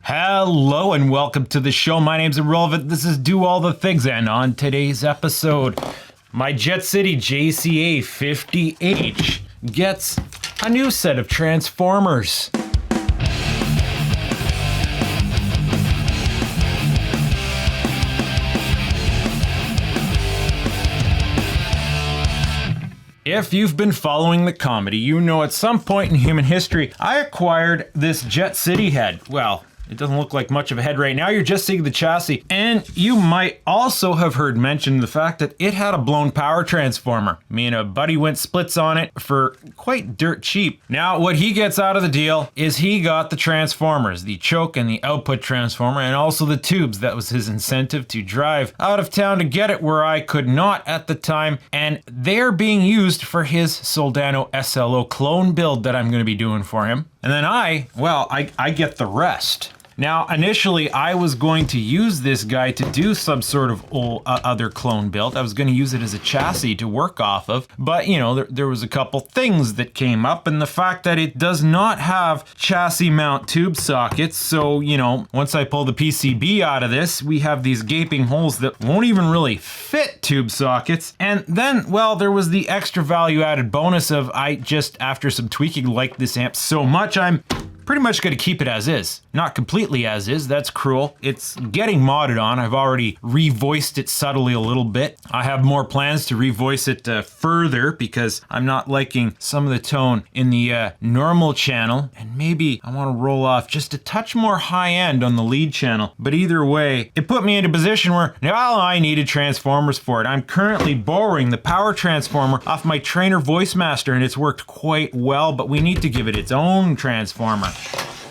Hello and welcome to the show. My name's Irrelevant. This is Do All the Things, and on today's episode, my Jet City JCA 50H gets a new set of transformers. If you've been following the comedy, you know at some point in human history, I acquired this Jet City head. Well, it doesn't look like much of a head right now. You're just seeing the chassis. And you might also have heard mentioned the fact that it had a blown power transformer. Me and a buddy went splits on it for quite dirt cheap. Now, what he gets out of the deal is he got the transformers, the choke and the output transformer, and also the tubes. That was his incentive to drive out of town to get it where I could not at the time. And they're being used for his Soldano SLO clone build that I'm going to be doing for him. And then I get the rest. Now, initially, I was going to use this guy to do some sort of other clone build. I was going to use it as a chassis to work off of, but, you know, there was a couple things that came up, and the fact that it does not have chassis mount tube sockets, so, you know, once I pull the PCB out of this, we have these gaping holes that won't even really fit tube sockets, and then, well, there was the extra value-added bonus of I just, after some tweaking, like this amp so much, I'm pretty much going to keep it as is. Not completely as is, that's cruel. It's getting modded on. I've already revoiced it subtly a little bit. I have more plans to revoice it further because I'm not liking some of the tone in the normal channel. And maybe I want to roll off just a touch more high end on the lead channel. But either way, it put me in a position where now I needed transformers for it. I'm currently borrowing the power transformer off my Trainer Voice Master, and it's worked quite well, but we need to give it its own transformer.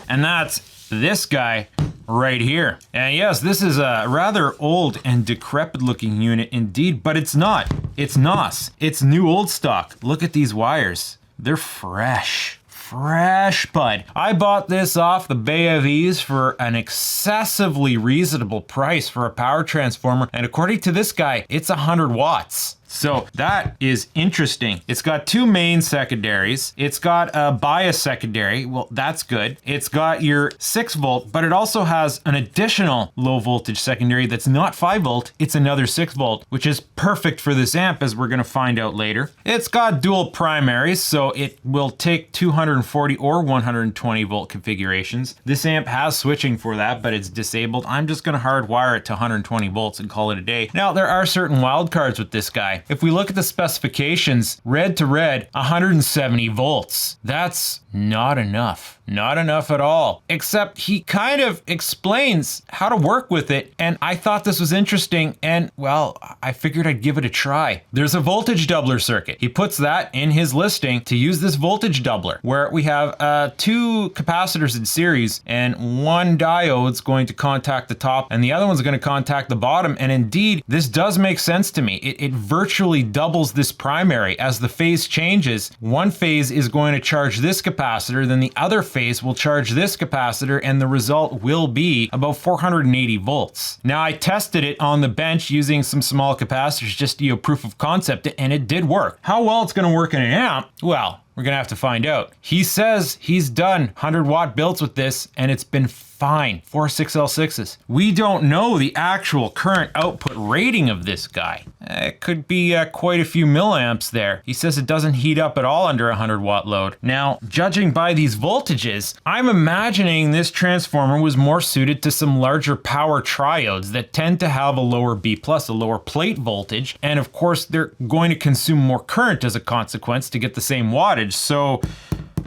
And that's this guy right here. And yes, this is a rather old and decrepit looking unit indeed, but it's not. It's NOS. It's new old stock. Look at these wires. They're fresh. Fresh, bud. I bought this off the Bay of Ease for an excessively reasonable price for a power transformer. And according to this guy, it's 100 watts. So that is interesting. It's got two main secondaries. It's got a bias secondary. Well, that's good. It's got your 6 volt, but it also has an additional low voltage secondary that's not 5 volt. It's another 6 volt, which is perfect for this amp, as we're going to find out later. It's got dual primaries, so it will take 240 or 120 volt configurations. This amp has switching for that, but it's disabled. I'm just going to hardwire it to 120 volts and call it a day. Now, there are certain wildcards with this guy. If we look at the specifications, red to red, 170 volts. That's not enough. Not enough at all. Except he kind of explains how to work with it, and I thought this was interesting, and well, I figured I'd give it a try. There's a voltage doubler circuit. He puts that in his listing to use this voltage doubler, where we have 2 capacitors in series, and one diode's going to contact the top, and the other one's going to contact the bottom, and indeed, this does make sense to me. It virtually doubles this primary. As the phase changes, one phase is going to charge this capacitor, then the other phase will charge this capacitor, and the result will be about 480 volts. Now, I tested it on the bench using some small capacitors, just, you know, proof of concept, and it did work. How well it's going to work in an amp? Well, we're going to have to find out. He says he's done 100 watt builds with this, and it's been fine. 4 6L6s. We don't know the actual current output rating of this guy. It could be quite a few milliamps there. He says it doesn't heat up at all under 100 watt load. Now, judging by these voltages, I'm imagining this transformer was more suited to some larger power triodes that tend to have a lower B+, a lower plate voltage, and of course they're going to consume more current as a consequence to get the same wattage. So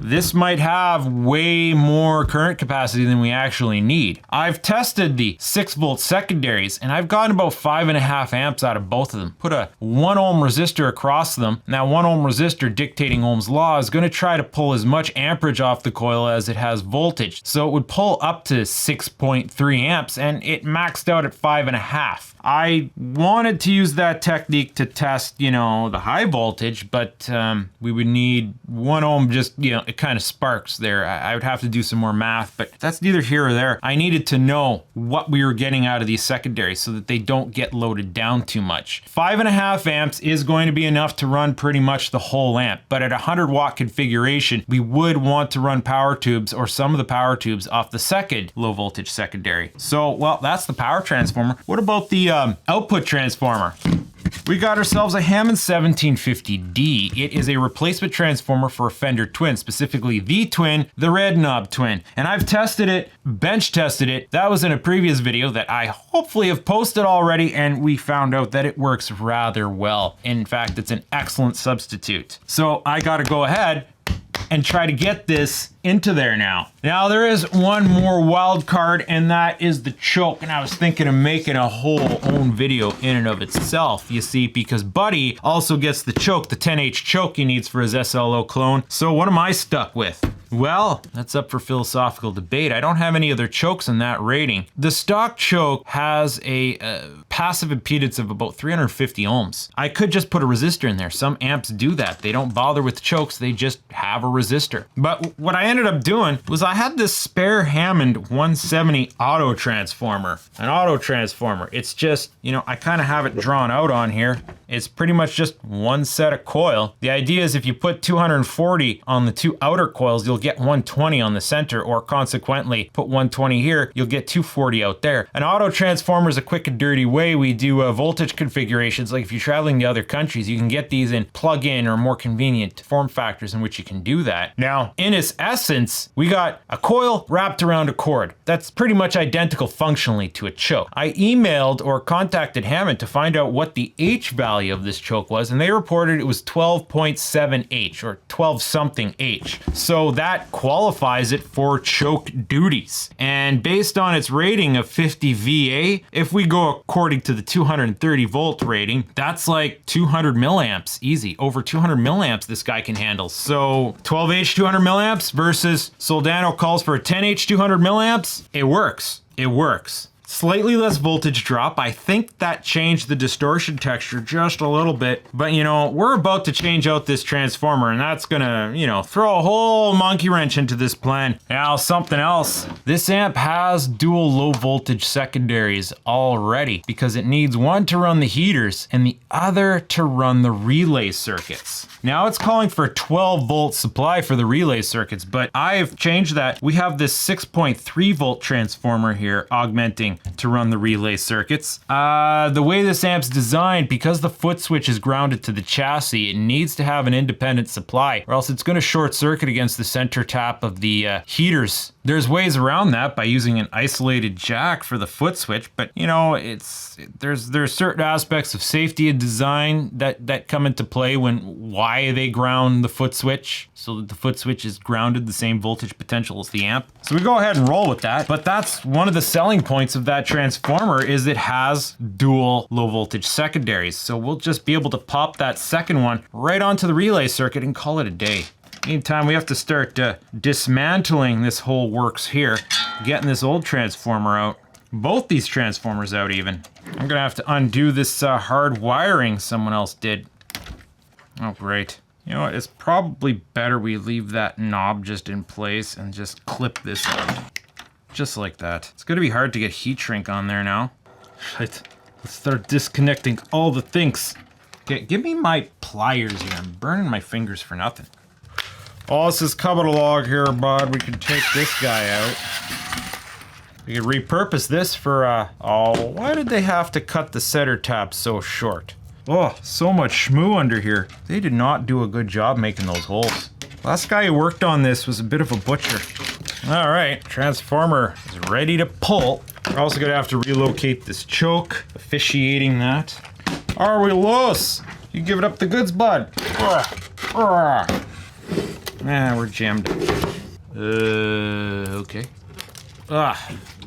this might have way more current capacity than we actually need. I've tested the 6 volt secondaries, and I've gotten about 5.5 amps out of both of them. Put a 1 ohm resistor across them. Now, 1 ohm resistor, dictating Ohm's law, is going to try to pull as much amperage off the coil as it has voltage. So it would pull up to 6.3 amps, and it maxed out at 5.5. I wanted to use that technique to test, you know, the high voltage, but we would need 1 ohm just, you know, kind of sparks there. I would have to do some more math, but that's neither here or there. I needed to know what we were getting out of these secondaries so that they don't get loaded down too much. 5.5 amps is going to be enough to run pretty much the whole amp, but at a 100-watt configuration, we would want to run power tubes or some of the power tubes off the second low voltage secondary. So, well, that's the power transformer. What about the output transformer? We got ourselves a Hammond 1750D. It is a replacement transformer for a Fender Twin, specifically the Twin, the red knob Twin. And I've tested it, bench tested it. That was in a previous video that I hopefully have posted already, and we found out that it works rather well. In fact, it's an excellent substitute. So I gotta go ahead and try to get this into there now. Now there is one more wild card, and that is the choke. And I was thinking of making a whole own video in and of itself, you see, because Buddy also gets the choke, the 10H choke he needs for his SLO clone. So what am I stuck with? Well, that's up for philosophical debate. I don't have any other chokes in that rating. The stock choke has a passive impedance of about 350 ohms. I could just put a resistor in there. Some amps do that. They don't bother with chokes, they just have a resistor. But what I ended up doing was I had this spare Hammond 170 auto transformer. An auto transformer. It's just, you know, I kind of have it drawn out on here. It's pretty much just one set of coil. The idea is if you put 240 on the two outer coils, you'll get 120 on the center, or consequently put 120 here, you'll get 240 out there. An auto transformer is a quick and dirty way we do voltage configurations. Like if you're traveling to other countries, you can get these in plug-in or more convenient form factors in which you can do that. Now, in its essence, we got a coil wrapped around a cord. That's pretty much identical functionally to a choke. I emailed or contacted Hammond to find out what the H value of this choke was, and they reported it was 12.7 H or 12 something H. So that qualifies it for choke duties. And based on its rating of 50 VA, if we go according to the 230 volt rating, that's like 200 milliamps easy. Over 200 milliamps this guy can handle. So 12H 200 milliamps versus Soldano calls for a 10H 200 milliamps. It works. It works. Slightly less voltage drop. I think that changed the distortion texture just a little bit, but you know, we're about to change out this transformer, and that's gonna, you know, throw a whole monkey wrench into this plan. Now, something else. This amp has dual low voltage secondaries already because it needs one to run the heaters and the other to run the relay circuits. Now it's calling for a 12 volt supply for the relay circuits, but I've changed that. We have this 6.3 volt transformer here augmenting to run the relay circuits. The way this amp's designed, because the foot switch is grounded to the chassis, it needs to have an independent supply or else it's going to short circuit against the center tap of the heaters. There's ways around that by using an isolated jack for the foot switch, but you know, there's certain aspects of safety and design that come into play when why they ground the foot switch so that the foot switch is grounded the same voltage potential as the amp. So we go ahead and roll with that, but that's one of the selling points of that transformer is it has dual low voltage secondaries. So we'll just be able to pop that second one right onto the relay circuit and call it a day. Meantime, we have to start dismantling this whole works here, getting this old transformer out. Both these transformers out even. I'm gonna have to undo this hard wiring someone else did. Oh, great. You know what, it's probably better we leave that knob just in place and just clip this out. Just like that. It's gonna be hard to get heat shrink on there now. Right, let's start disconnecting all the things. Okay, give me my pliers here. I'm burning my fingers for nothing. Oh, this is coming along here, bud. We can take this guy out. We can repurpose this for, oh, why did they have to cut the center tab so short? Oh, so much schmoo under here. They did not do a good job making those holes. Last guy who worked on this was a bit of a butcher. All right, transformer is ready to pull. We're also gonna have to relocate this choke, officiating that. Are we loose? You giving up the goods, bud? We're jammed. Okay.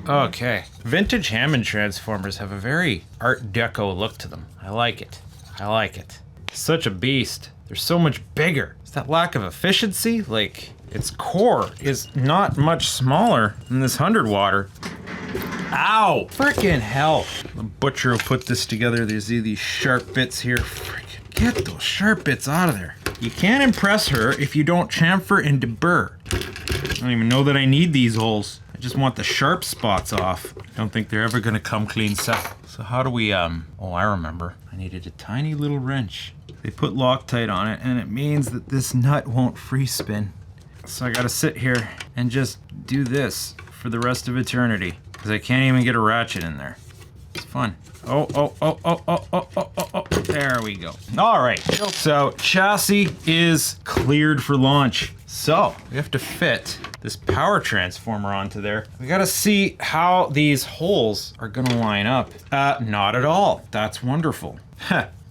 Okay. Vintage Hammond transformers have a very Art Deco look to them. I like it. I like it. Such a beast. They're so much bigger. Is that lack of efficiency? Like, its core is not much smaller than this 100 watter. Ow! Frickin' hell. The butcher will put this together. There's these sharp bits here. Frickin' get those sharp bits out of there. You can't impress her if you don't chamfer and deburr. I don't even know that I need these holes. I just want the sharp spots off. I don't think they're ever gonna come clean set. So how do we, oh, I remember. I needed a tiny little wrench. They put Loctite on it, and it means that this nut won't free spin. So I gotta sit here and just do this for the rest of eternity, because I can't even get a ratchet in there. It's fun. Oh, there we go. All right, so chassis is cleared for launch. So we have to fit this power transformer onto there. We gotta see how these holes are gonna line up. Not at all. That's wonderful.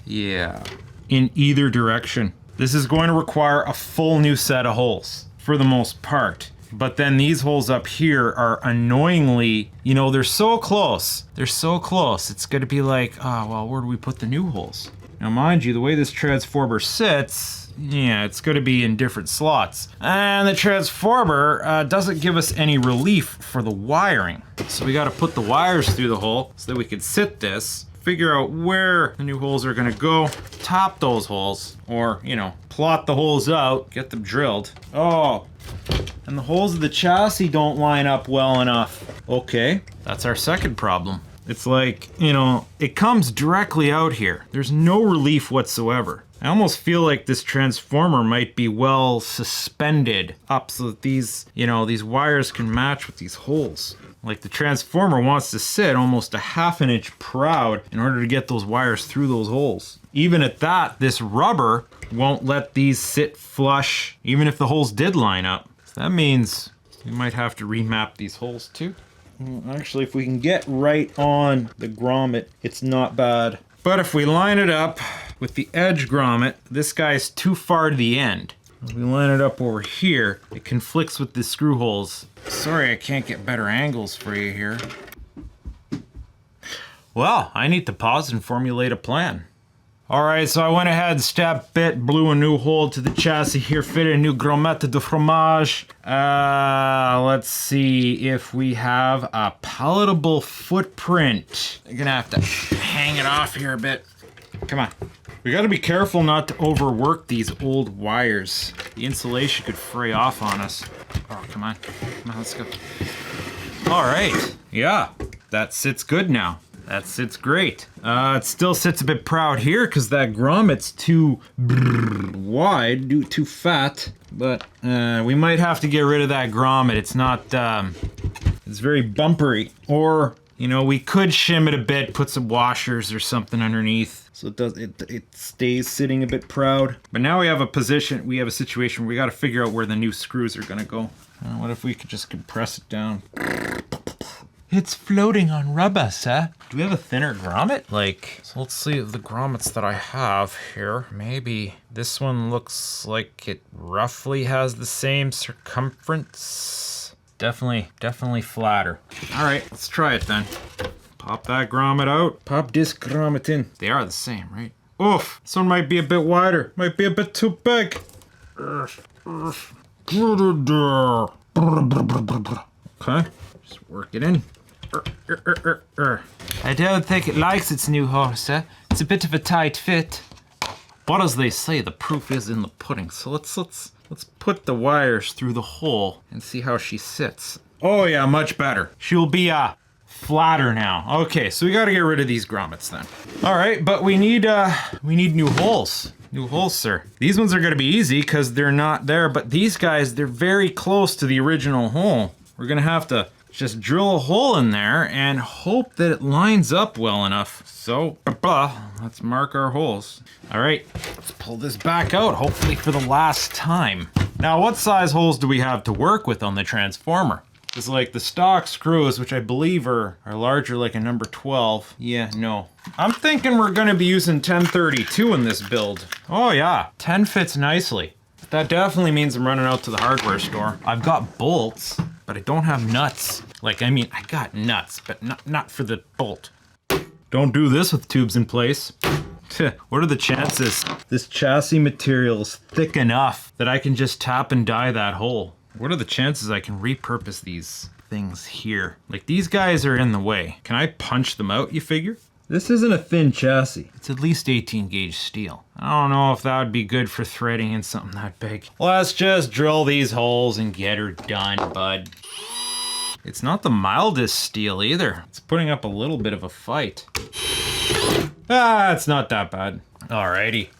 Yeah. In either direction. This is going to require a full new set of holes for the most part. But then these holes up here are annoyingly, you know, they're so close. They're so close. It's gonna be like, oh, well, where do we put the new holes? Now, mind you, the way this transformer sits, yeah, it's gonna be in different slots. And the transformer doesn't give us any relief for the wiring. So we gotta put the wires through the hole so that we can sit this, figure out where the new holes are gonna go, top those holes, or, you know, plot the holes out, get them drilled. Oh, and the holes of the chassis don't line up well enough. Okay, that's our second problem. It's like, you know, it comes directly out here. There's no relief whatsoever. I almost feel like this transformer might be well suspended up so that these, you know, these wires can match with these holes. Like the transformer wants to sit almost a ½ inch proud in order to get those wires through those holes. Even at that, this rubber won't let these sit flush, even if the holes did line up. So that means we might have to remap these holes too. Actually, if we can get right on the grommet, it's not bad. But if we line it up with the edge grommet, this guy's too far to the end. If we line it up over here, it conflicts with the screw holes. Sorry, I can't get better angles for you here. Well, I need to pause and formulate a plan. All right, so I went ahead, step bit, blew a new hole to the chassis here, fitted a new grommet de fromage. Let's see if we have a palatable footprint. I'm gonna have to hang it off here a bit. Come on. We gotta be careful not to overwork these old wires. The insulation could fray off on us. Oh, come on. Come on, let's go. All right. Yeah, that sits good now. That sits great. It still sits a bit proud here because that grommet's too wide, too fat. But we might have to get rid of that grommet. It's not, it's very bumpery. Or, you know, we could shim it a bit, put some washers or something underneath. So it stays sitting a bit proud. But now we have a situation where we got to figure out where the new screws are gonna go. What if we could just compress it down? It's floating on rubber, sir. Do we have a thinner grommet? So let's see the grommets that I have here. Maybe this one looks like it roughly has the same circumference. Definitely flatter. All right, let's try it then. Pop that grommet out. Pop this grommet in. They are the same, right? Oof, this one might be a bit wider. Might be a bit too big. Okay, just work it in. I don't think it likes its new hole, sir. It's a bit of a tight fit. But as they say, the proof is in the pudding. So let's put the wires through the hole and see how she sits. Oh yeah, much better. She'll be flatter now. Okay, so we got to get rid of these grommets then. All right, but we need new holes. New holes, sir. These ones are going to be easy because they're not there, but these guys, they're very close to the original hole. We're going to have to just drill a hole in there and hope that it lines up well enough. So, let's mark our holes. All right, let's pull this back out, hopefully for the last time. Now, what size holes do we have to work with on the transformer? It's like the stock screws, which I believe are larger, like a number 12. Yeah, no. I'm thinking we're gonna be using 1032 in this build. Oh yeah, 10 fits nicely. That definitely means I'm running out to the hardware store. I've got bolts, but I don't have nuts. I got nuts, but not for the bolt. Don't do this with tubes in place. What are the chances this chassis material is thick enough that I can just tap and die that hole? What are the chances I can repurpose these things here? These guys are in the way. Can I punch them out, you figure? This isn't a thin chassis. It's at least 18 gauge steel. I don't know if that would be good for threading in something that big. Let's just drill these holes and get her done, bud. It's not the mildest steel either. It's putting up a little bit of a fight. Ah, it's not that bad. Alrighty.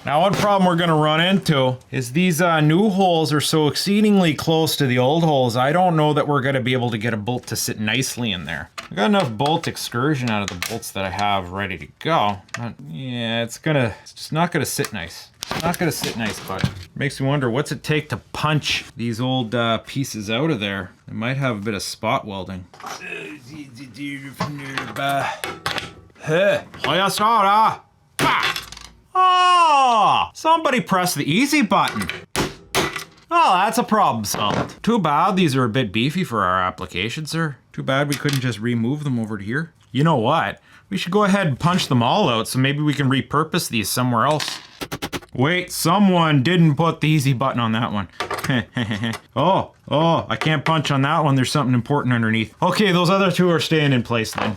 Now one problem we're gonna run into is these new holes are so exceedingly close to the old holes, I don't know that we're gonna be able to get a bolt to sit nicely in there. I got enough bolt excursion out of the bolts that I have ready to go, but yeah, it's just not gonna sit nice. It's not gonna sit nice, but makes me wonder what's it take to punch these old pieces out of there. It might have a bit of spot welding. Oh, somebody press the easy button. Oh, that's a problem solved. Too bad these are a bit beefy for our application, sir. Too bad we couldn't just remove them over to here. You know what? We should go ahead and punch them all out so maybe we can repurpose these somewhere else. Wait, someone didn't put the easy button on that one. Oh, I can't punch on that one. There's something important underneath. Okay, those other two are staying in place then.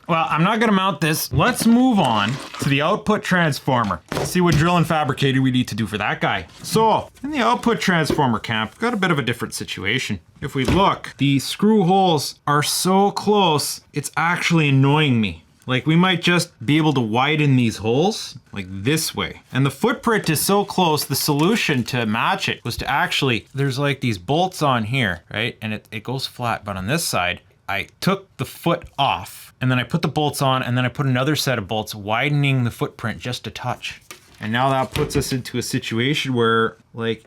Well, I'm not gonna mount this. Let's move on to the output transformer. Let's see what drill and fabricator we need to do for that guy. So, in the output transformer camp, we've got a bit of a different situation. If we look, the screw holes are so close, it's actually annoying me. Like, we might just be able to widen these holes, like this way. And the footprint is so close, the solution to match it was to actually, there's like these bolts on here, right? And it goes flat, but on this side, I took the foot off, and then I put the bolts on, and then I put another set of bolts, widening the footprint just a touch. And now that puts us into a situation where, like,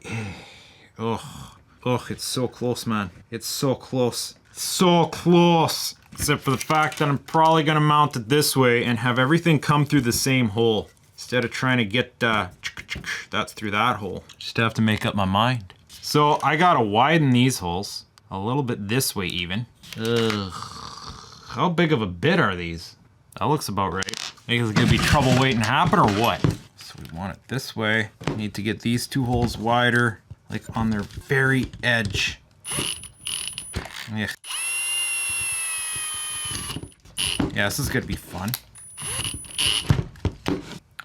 it's so close, man. It's so close. So close. Except for the fact that I'm probably gonna mount it this way and have everything come through the same hole. Instead of trying to get that's through that hole. Just have to make up my mind. So I gotta widen these holes a little bit this way even. Ugh. How big of a bit are these? That looks about right. Think it's gonna be trouble waiting to happen or what? So we want it this way. Need to get these two holes wider, like on their very edge. Yeah. Yeah, this is gonna be fun.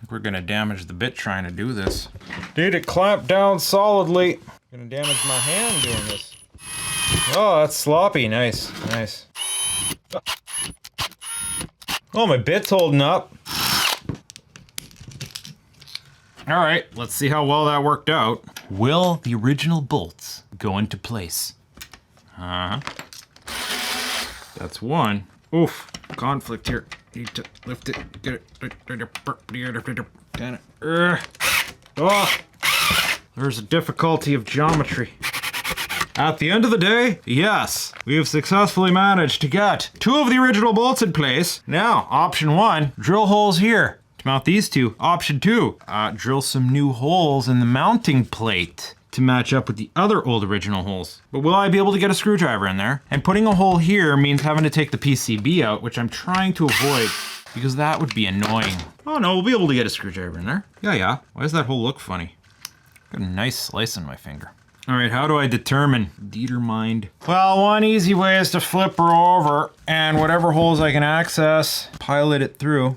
We're gonna damage the bit trying to do this. Need to clamp down solidly. Gonna damage my hand doing this. Oh, that's sloppy. Nice, nice. Oh, my bit's holding up. All right, let's see how well that worked out. Will the original bolts go into place? That's one. Oof, conflict here. Need to lift it, get it. Oh, there's a difficulty of geometry. At the end of the day, yes, we have successfully managed to get two of the original bolts in place. Now, option one, drill holes here to mount these two. Option two, drill some new holes in the mounting plate to match up with the other old original holes. But will I be able to get a screwdriver in there? And putting a hole here means having to take the PCB out, which I'm trying to avoid because that would be annoying. Oh no, we'll be able to get a screwdriver in there. Yeah. Why does that hole look funny? Got a nice slice on my finger. All right, how do I determine? Determined. Well, one easy way is to flip her over and whatever holes I can access, pilot it through.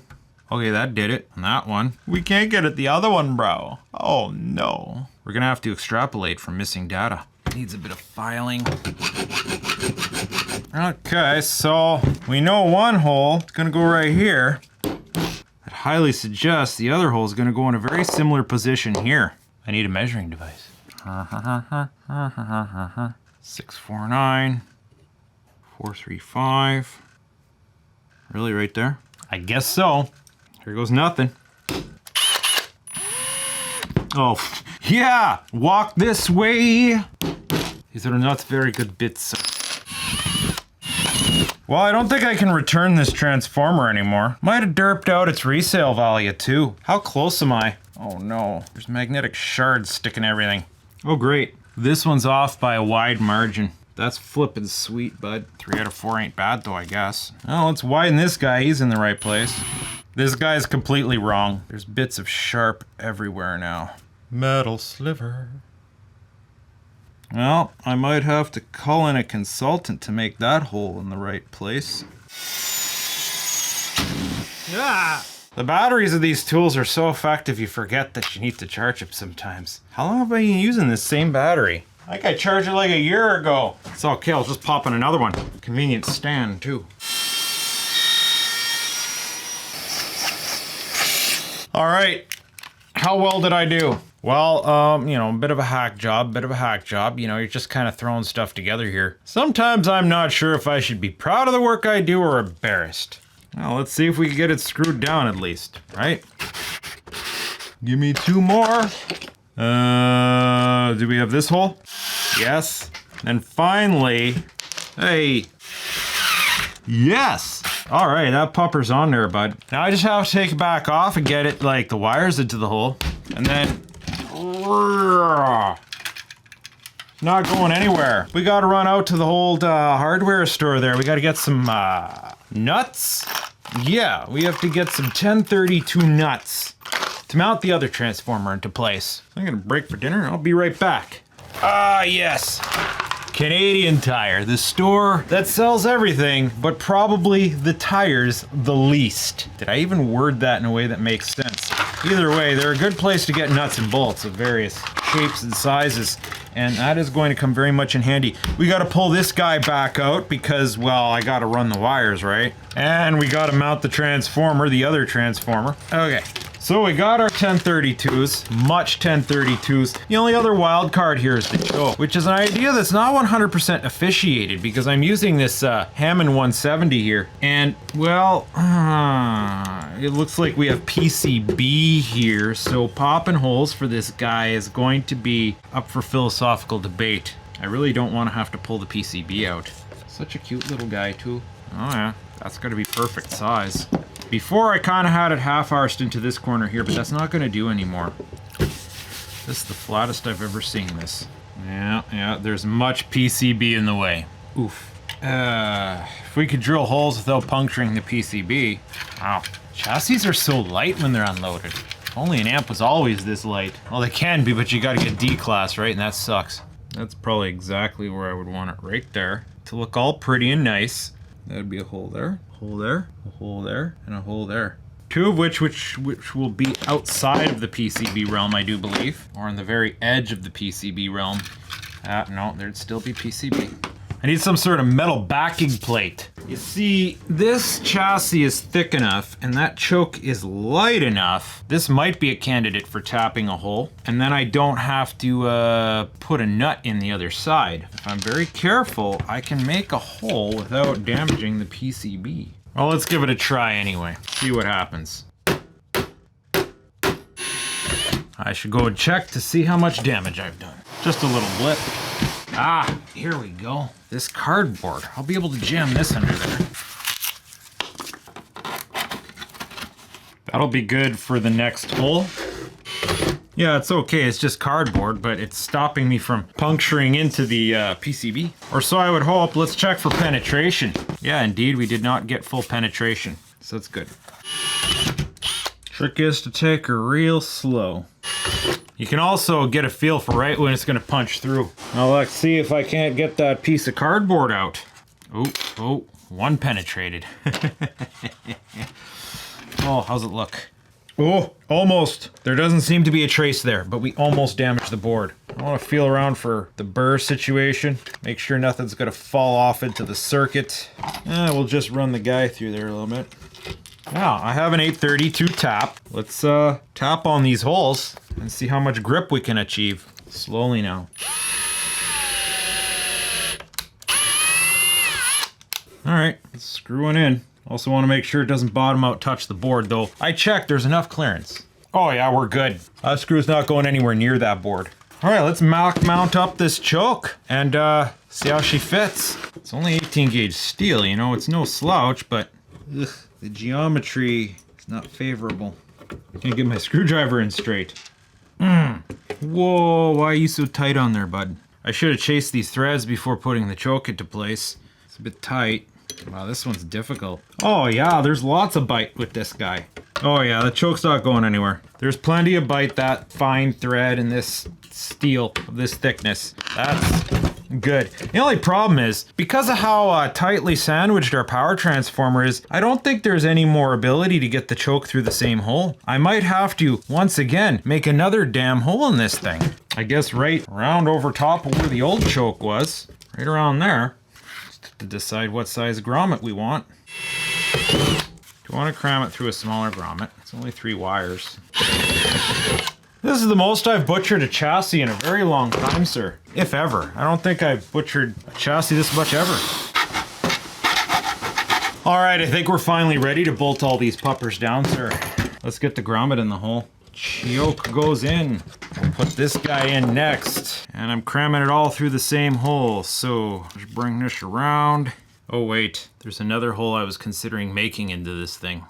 Okay, that did it on that one. We can't get it the other one, bro. Oh no. We're gonna have to extrapolate from missing data. Needs a bit of filing. Okay, so we know one hole is gonna go right here. I'd highly suggest the other hole is gonna go in a very similar position here. I need a measuring device. 649, 435. Really, right there? I guess so. Here goes nothing. Oh, yeah! Walk this way! These are not very good bits. Well, I don't think I can return this transformer anymore. Might have derped out its resale value too. How close am I? Oh no, there's magnetic shards sticking everything. Oh great, this one's off by a wide margin. That's flippin' sweet, bud. 3 out of 4 ain't bad though, I guess. Oh, let's widen this guy, he's in the right place. This guy's completely wrong. There's bits of sharp everywhere now. Metal sliver. Well, I might have to call in a consultant to make that hole in the right place. Ah! The batteries of these tools are so effective you forget that you need to charge them sometimes. How long have I been using this same battery? I think I charged it like a year ago. It's okay, I'll just pop in another one. Convenient stand too. All right, how well did I do? Well, you know, a bit of a hack job. You know, you're just kind of throwing stuff together here. Sometimes I'm not sure if I should be proud of the work I do or embarrassed. Well, let's see if we can get it screwed down at least, right? Give me 2 more. Do we have this hole? Yes. And finally, hey. Yes. All right, that pupper's on there, bud. Now I just have to take it back off and get it, like, the wires into the hole. And then, not going anywhere. We gotta run out to the old hardware store there. We gotta get some nuts. Yeah, we have to get some 1032 nuts to mount the other transformer into place. I'm gonna break for dinner. I'll be right back. Ah, yes. Canadian Tire, the store that sells everything, but probably the tires the least. Did I even word that in a way that makes sense? Either way, they're a good place to get nuts and bolts of various shapes and sizes, and that is going to come very much in handy. We gotta pull this guy back out because, well, I gotta run the wires, right? And we gotta mount the transformer, the other transformer. Okay. So we got our 1032s, much 1032s. The only other wild card here is the choke, which is an idea that's not 100% officiated because I'm using this Hammond 170 here. And, well, it looks like we have PCB here, so popping holes for this guy is going to be up for philosophical debate. I really don't want to have to pull the PCB out. Such a cute little guy, too. Oh yeah, that's gotta be perfect size. Before I kind of had it half-arsed into this corner here, but that's not going to do anymore. This is the flattest I've ever seen this. Yeah, there's much PCB in the way. Oof. If we could drill holes without puncturing the PCB. Wow. Chassis are so light when they're unloaded. If only an amp was always this light. Well, they can be, but you got to get D-class, right? And that sucks. That's probably exactly where I would want it, right there. To look all pretty and nice. That'd be a hole there, hole there, a hole there, and a hole there. 2 of which will be outside of the PCB realm, I do believe. Or on the very edge of the PCB realm. No, there'd still be PCB. I need some sort of metal backing plate. You see, this chassis is thick enough and that choke is light enough. This might be a candidate for tapping a hole. And then I don't have to put a nut in the other side. If I'm very careful, I can make a hole without damaging the PCB. Well, let's give it a try anyway. See what happens. I should go and check to see how much damage I've done. Just a little blip. Ah, here we go. This cardboard. I'll be able to jam this under there. That'll be good for the next hole. Yeah, it's okay. It's just cardboard, but it's stopping me from puncturing into the PCB. Or so I would hope. Let's check for penetration. Yeah, indeed, we did not get full penetration. So that's good. Trick is to take her real slow. You can also get a feel for right when it's going to punch through. Now let's see if I can't get that piece of cardboard out. Oh, 1 penetrated. Oh, how's it look? Oh, almost. There doesn't seem to be a trace there, but we almost damaged the board. I want to feel around for the burr situation. Make sure nothing's going to fall off into the circuit. We'll just run the guy through there a little bit. Now, I have an 832 tap. Let's tap on these holes and see how much grip we can achieve. Slowly now. Alright, let's screw one in. Also want to make sure it doesn't bottom out touch the board though. I checked, there's enough clearance. Oh yeah, we're good. That screw's not going anywhere near that board. Alright, let's mount up this choke and see how she fits. It's only 18 gauge steel, you know, it's no slouch, but ugh, the geometry is not favorable. I can't get my screwdriver in straight. Whoa, why are you so tight on there, bud? I should have chased these threads before putting the choke into place. It's a bit tight. Wow, this one's difficult. Oh yeah, there's lots of bite with this guy. Oh yeah, the choke's not going anywhere. There's plenty of bite, that fine thread in this steel of this thickness. That's good. The only problem is, because of how tightly sandwiched our power transformer is, I don't think there's any more ability to get the choke through the same hole. I might have to, once again, make another damn hole in this thing. I guess right around over top of where the old choke was. Right around there. Just to decide what size grommet we want. Do you want to cram it through a smaller grommet? It's only 3 wires. This is the most I've butchered a chassis in a very long time, sir. If ever. I don't think I've butchered a chassis this much ever. Alright, I think we're finally ready to bolt all these puppers down, sir. Let's get the grommet in the hole. Choke goes in. We'll put this guy in next. And I'm cramming it all through the same hole. So, just bring this around. Oh wait, there's another hole I was considering making into this thing.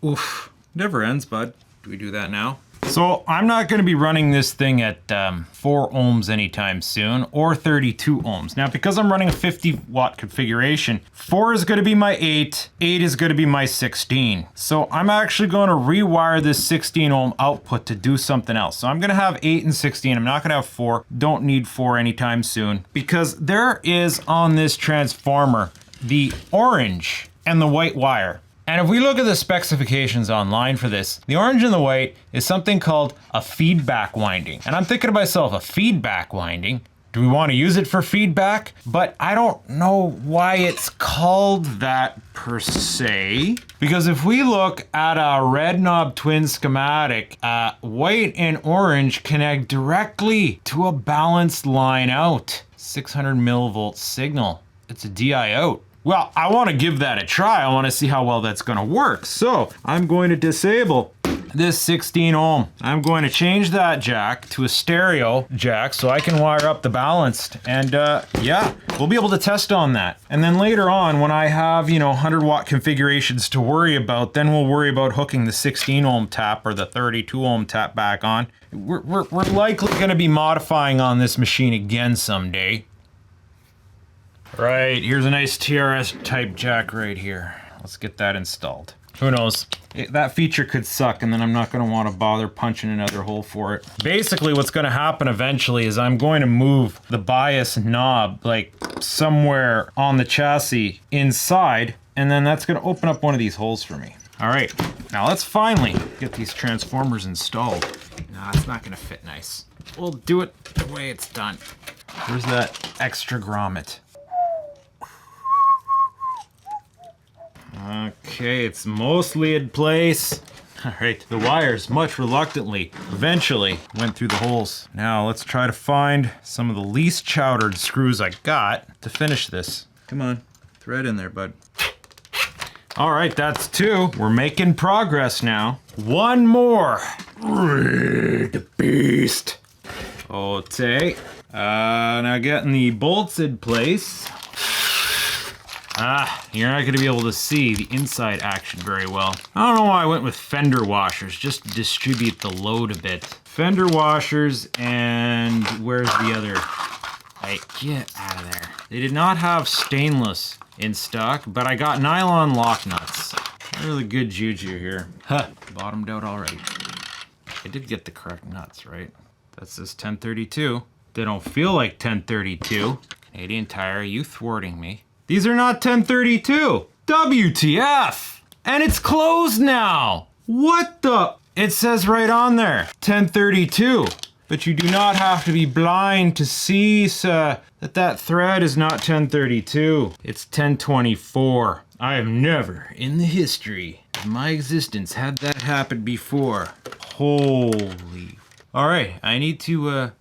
Oof, never ends, bud. Do we do that now? So I'm not going to be running this thing at 4 ohms anytime soon, or 32 ohms. Now, because I'm running a 50 watt configuration, 4 is going to be my 8, 8 is going to be my 16. So I'm actually going to rewire this 16 ohm output to do something else. So I'm going to have 8 and 16. I'm not going to have 4. Don't need 4 anytime soon, because there is on this transformer the orange and the white wire. And if we look at the specifications online for this, the orange and the white is something called a feedback winding. And I'm thinking to myself, a feedback winding? Do we want to use it for feedback? But I don't know why it's called that per se. Because if we look at a red knob twin schematic, white and orange connect directly to a balanced line out. 600 millivolt signal. It's a DI out. Well, I want to give that a try. I want to see how well that's going to work. So I'm going to disable this 16 ohm. I'm going to change that jack to a stereo jack so I can wire up the balanced. And yeah, we'll be able to test on that. And then later on, when I have, 100 watt configurations to worry about, then we'll worry about hooking the 16 ohm tap or the 32 ohm tap back on. We're likely going to be modifying on this machine again someday. Right, here's a nice TRS type jack right here. Let's get that installed. Who knows? That feature could suck, and then I'm not going to want to bother punching another hole for it. Basically, what's going to happen eventually is I'm going to move the bias knob like somewhere on the chassis inside, and then that's going to open up one of these holes for me. All right, now let's finally get these transformers installed. No, it's not going to fit nice. We'll do it the way it's done. Where's that extra grommet? Okay, it's mostly in place. All right, the wires, much reluctantly, eventually went through the holes. Now let's try to find some of the least chowdered screws I got to finish this. Come on, thread in there, bud. All right, that's 2. We're making progress now. 1 more. The beast. Okay. Now getting the bolts in place. You're not going to be able to see the inside action very well. I don't know why I went with fender washers, just to distribute the load a bit. Fender washers, and where's the other? Get out of there. They did not have stainless in stock, but I got nylon lock nuts. Really good juju here. Huh, bottomed out already. I did get the correct nuts, right? That's this 1032. They don't feel like 1032. Canadian Tire, you thwarting me. These are not 1032. WTF! And it's closed now. What the? It says right on there, 1032. But you do not have to be blind to see, sir, that thread is not 1032. It's 1024. I have never, in the history of my existence, had that happen before. Holy. All right, I need to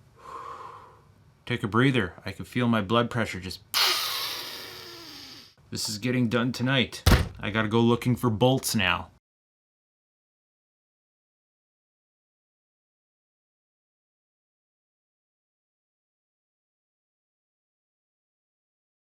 take a breather. I can feel my blood pressure just... This is getting done tonight. I gotta go looking for bolts now.